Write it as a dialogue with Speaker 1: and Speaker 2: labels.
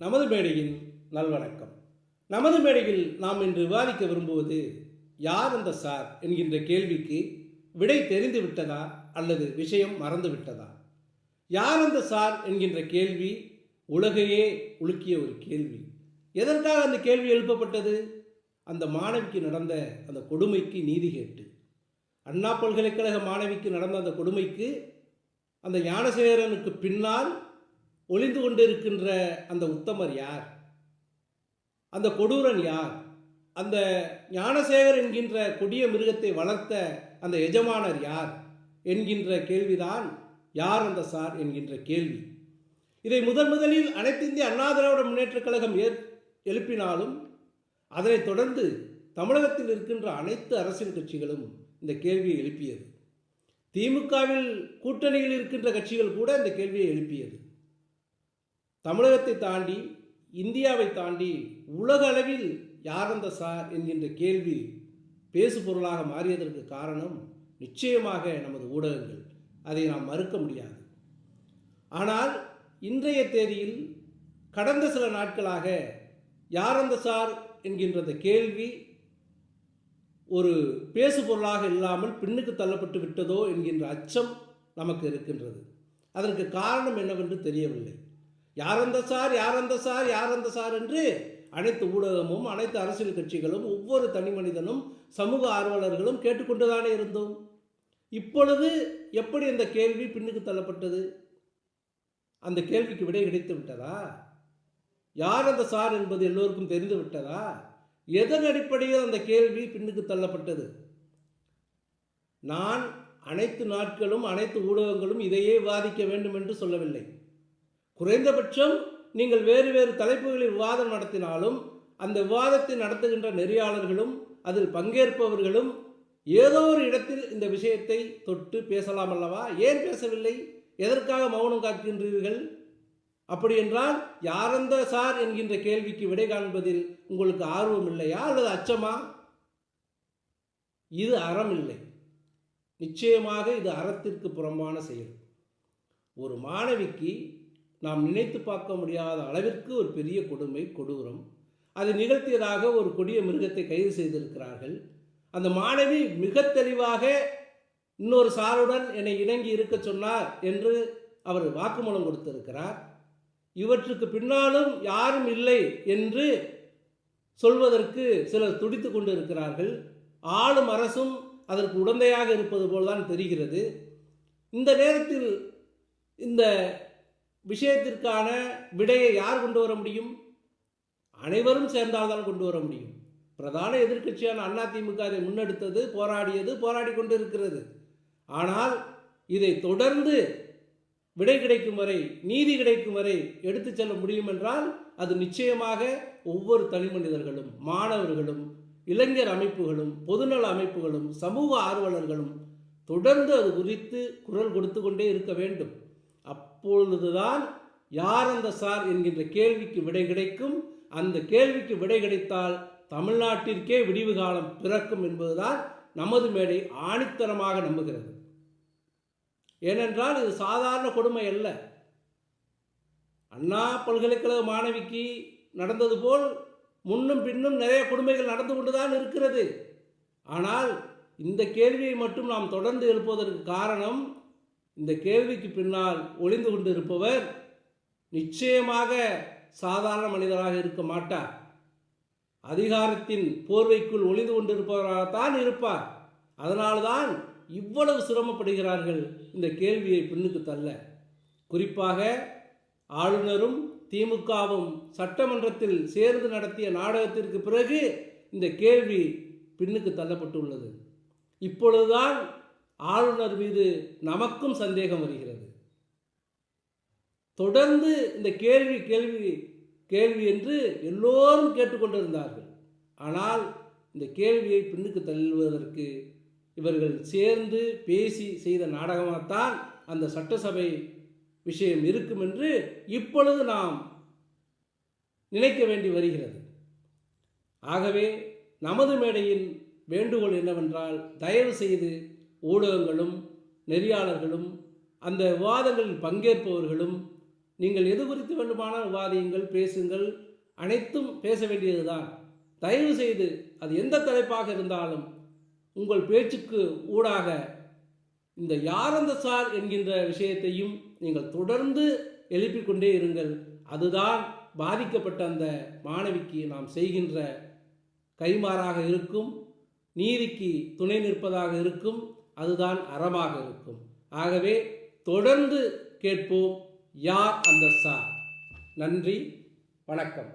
Speaker 1: நமது மேடையின் நல்வணக்கம். நமது மேடையில் நாம் இன்று விவாதிக்க விரும்புவது யார் அந்த சார் என்கின்ற கேள்விக்கு விடை தெரிந்து விட்டதா அல்லது விஷயம் மறந்து விட்டதா? யார் அந்த சார் என்கின்ற கேள்வி உலகையே உலுக்கிய ஒரு கேள்வி. எதற்காக அந்த கேள்வி எழுப்பப்பட்டது? அந்த மாணவிக்கு நடந்த அந்த கொடுமைக்கு நீதி கேட்டு. அண்ணா பல்கலைக்கழக மாணவிக்கு நடந்த அந்த கொடுமைக்கு அந்த ஞானசேகரனுக்கு பின்னால் ஒளிந்து கொண்டிருக்கின்ற அந்த உத்தமர் யார்? அந்த கொடூரன் யார்? அந்த ஞானசேகர் என்கின்ற கொடிய மிருகத்தை வளர்த்த அந்த எஜமானர் யார் என்கின்ற கேள்விதான் யார் அந்த சார் என்கின்ற கேள்வி. இதை முதலில் அனைத்து இந்திய அண்ணா திராவிட முன்னேற்றக் கழகம் எழுப்பினாலும் அதனைத் தொடர்ந்து தமிழகத்தில் இருக்கின்ற அனைத்து அரசியல் கட்சிகளும் இந்த கேள்வியை எழுப்பியது. திமுகவில் கூட்டணியில் இருக்கின்ற கட்சிகள் கூட இந்த கேள்வியை எழுப்பியது. தமிழகத்தை தாண்டி இந்தியாவை தாண்டி உலக அளவில் யார் அந்த சார் என்கின்ற கேள்வி பேசு பொருளாக மாறியதற்கு காரணம் நிச்சயமாக நமது ஊடகங்கள். அதை நாம் மறுக்க முடியாது. ஆனால் இன்றைய தேதியில் கடந்த சில நாட்களாக யார் அந்த சார் என்கின்ற அந்த கேள்வி ஒரு பேசு பொருளாக இல்லாமல் பின்னுக்கு தள்ளப்பட்டு விட்டதோ என்கின்ற அச்சம் நமக்கு இருக்கின்றது. அதற்கு காரணம் என்னவென்று தெரியவில்லை. யார் அந்த சார், யார் அந்த சார், யார் அந்த சார் என்று அனைத்து ஊடகமும் அனைத்து அரசியல் கட்சிகளும் ஒவ்வொரு தனி மனிதனும் சமூக ஆர்வலர்களும் கேட்டுக்கொண்டுதானே இருந்தோம். இப்பொழுது எப்படி அந்த கேள்வி பின்னுக்கு தள்ளப்பட்டது? அந்த கேள்விக்கு விடை கிடைத்து விட்டதா? யார் அந்த சார் என்பது எல்லோருக்கும் தெரிந்து விட்டதா? எதன் அடிப்படையில் அந்த கேள்வி பின்னுக்கு தள்ளப்பட்டது? நான் அனைத்து நாட்களும் அனைத்து ஊடகங்களும் இதையே விவாதிக்க வேண்டும் என்று சொல்லவில்லை. குறைந்தபட்சம் நீங்கள் வேறு வேறு தலைப்புகளில் விவாதம் நடத்தினாலும் அந்த விவாதத்தை நடத்துகின்ற நெறியாளர்களும் அதில் பங்கேற்பவர்களும் ஏதோ ஒரு இடத்தில் இந்த விஷயத்தை தொட்டு பேசலாம் அல்லவா? ஏன் பேசவில்லை? எதற்காக மௌனம் காக்கின்றீர்கள்? அப்படி என்றால் யார் அந்த சார் என்கின்ற கேள்விக்கு விடை காண்பதில் உங்களுக்கு ஆர்வம் இல்லையா அல்லது அச்சமா? இது அறம் இல்லை. நிச்சயமாக இது அறத்திற்கு புறம்பான செயல். ஒரு மாணவிக்கு நாம் நினைத்து பார்க்க முடியாத அளவிற்கு ஒரு பெரிய கொடுமை, கொடூரம் அது நிகழ்த்தியதாக ஒரு கொடிய மிருகத்தை கைது செய்திருக்கிறார்கள். அந்த மாணவி மிக தெளிவாக இன்னொரு சாருடன் என்னை இணங்கி இருக்க சொன்னார் என்று அவர் வாக்குமூலம் கொடுத்திருக்கிறார். இவற்றுக்கு பின்னாலும் யாரும் இல்லை என்று சொல்வதற்கு சிலர் துடித்து கொண்டு இருக்கிறார்கள். ஆளும் அரசும் அதற்கு உடந்தையாக இருப்பது போல்தான் தெரிகிறது. இந்த நேரத்தில் இந்த விஷயத்திற்கான விடையை யார் கொண்டு வர முடியும்? அனைவரும் சேர்ந்தால்தான் கொண்டு வர முடியும். பிரதான எதிர்க்கட்சியான அதிமுக அதை முன்னெடுத்தது, போராடி கொண்டு இருக்கிறது. ஆனால் இதை தொடர்ந்து விடை கிடைக்கும் வரை, நீதி கிடைக்கும் வரை எடுத்து செல்ல முடியும் என்றால் அது நிச்சயமாக ஒவ்வொரு தனி மனிதர்களும், மாணவர்களும், இளைஞர் அமைப்புகளும், பொதுநல அமைப்புகளும், சமூக ஆர்வலர்களும் தொடர்ந்து அது குறித்து குரல் கொடுத்து கொண்டே இருக்க வேண்டும். அப்பொழுதுதான் யார் அந்த சார் என்கின்ற கேள்விக்கு விடை கிடைக்கும். அந்த கேள்விக்கு விடை கிடைத்தால் தமிழ்நாட்டிற்கே விடிவு காலம் பிறக்கும் என்பதுதான் நமது மேடை ஆணித்தரமாக நம்புகிறது. ஏனென்றால் இது சாதாரண கொடுமை அல்ல. அண்ணா பல்கலைக்கழக மாணவிக்கு நடந்தது போல் முன்னும் பின்னும் நிறைய கொடுமைகள் நடந்து கொண்டுதான் இருக்கிறது. ஆனால் இந்த கேள்வியை மட்டும் நாம் தொடர்ந்து எழுப்புவதற்கு காரணம், இந்த கேள்விக்கு பின்னால் ஒளிந்து கொண்டு இருப்பவர் நிச்சயமாக சாதாரண மனிதராக இருக்க மாட்டார். அதிகாரத்தின் போர்வைக்குள் ஒளிந்து கொண்டிருப்பவராகத்தான் இருப்பார். அதனால்தான் இவ்வளவு சிரமப்படுகிறார்கள் இந்த கேள்வியை பின்னுக்கு தள்ள. குறிப்பாக ஆளுநரும் திமுகவும் சட்டமன்றத்தில் சேர்ந்து நடத்திய நாடகத்திற்கு பிறகு இந்த கேள்வி பின்னுக்கு தள்ளப்பட்டுள்ளது. இப்பொழுதுதான் ஆளுநர் மீது நமக்கும் சந்தேகம் வருகிறது. தொடர்ந்து இந்த கேள்வி என்று எல்லோரும் கேட்டுக்கொண்டிருந்தார்கள். ஆனால் இந்த கேள்வியை பின்னுக்கு தள்ளுவதற்கு இவர்கள் சேர்ந்து பேசி செய்த நாடகமாகத்தான் அந்த சட்டசபை விஷயம் இருக்கும் என்று இப்பொழுது நாம் நினைக்க வேண்டி வருகிறது. ஆகவே நமது மேடையின் வேண்டுகோள் என்னவென்றால், தயவு செய்து ஊடகங்களும் நெறியாளர்களும் அந்த விவாதங்களில் பங்கேற்பவர்களும் நீங்கள் எது குறித்து வேண்டுமான விவாதியுங்கள், பேசுங்கள், அனைத்தும் பேச வேண்டியதுதான். தயவு செய்து அது எந்த தலைப்பாக இருந்தாலும் உங்கள் பேச்சுக்கு ஊடாக இந்த யார் அந்த சார் என்கின்ற விஷயத்தையும் நீங்கள் தொடர்ந்து எழுப்பிக் கொண்டே இருங்கள். அதுதான் பாதிக்கப்பட்ட அந்த மாணவிக்கு நாம் செய்கின்ற கைமாறாக இருக்கும், நீதிக்கு துணை நிற்பதாக இருக்கும், அதுதான் அறமாக இருக்கும். ஆகவே தொடர்ந்து கேட்போம், யார் அந்த சார். நன்றி, வணக்கம்.